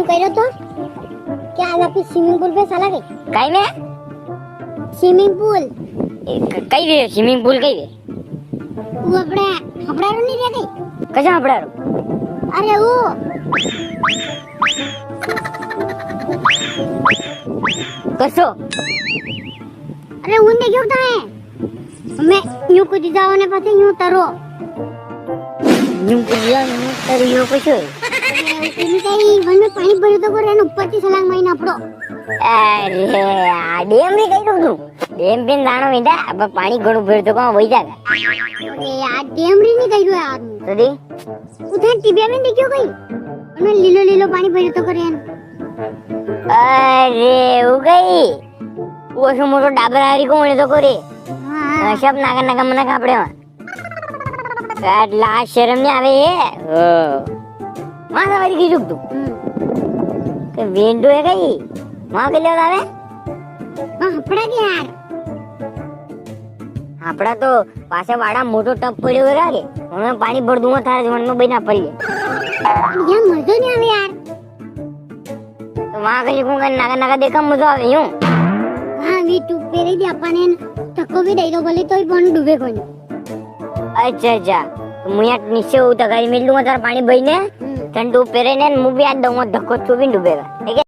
કર્યો તો કે आज आपकी स्विमिंग पूल पे चला गई કઈ ને स्विमिंग पूल કઈ રે સ્વિમિંગ પૂલ કઈ રે वो अपने हपड़ारो नहीं रह गई કજા આપડારો अरे वो કસો अरे उन देखियो होता है मैं यूं कूद जाओ ने पाछे यूं तरो ન્યુ કુડિયા ન્યુ તરિયો કશો इनके वन में पानी भर्યું તો કરે ને ઉપરથી છલાંગ મારીને આપણો અરે આ ડેમ ની કઈ તું ડેમ પેન દાણો મીડા अब પાણી ઘણું ભર્યું તો કોણ વઈ જાગે એ આ ડેમરી ની કર્યું યાર તો દે ઉધર ટીબિયા में देखियो कहीं અને લીલો લીલો પાણી ભર્યું તો કરે ને અરે એવું કઈ ઓછો મોટો ડાબર હારી કોણ તો કરે હા સબ નાગા નાગા મને કાપડે એટલા શરમ ને આવે હે માથા વાળી કીધું તું કે વેન્ડો હે કઈ માં કે લેવા આવે હપડા કે યાર આપડા તો પાસે વાડા મોટો ટપ પડ્યો લાગે હવે પાણી ભર દઉં થારે જીવનમાં બઈ ના પડી યાર મજો નહીં આવે યાર તો માં કઈ કોણ નાગા નાગા દેખા મજો આવે હું હા વી ટુ પેરી દે આપણને ધક્કો બી દઈ દો ભલે તોય પણ ડૂબે કોઈ અચ્છા અચ્છા તો હું યાર નીચે ઉતર ગાડી મેલું તારે પાણી ભઈને તને તું પહેરે ને હું બી આ દઉં ધક્કો છું બી ડૂબેગા ઠીક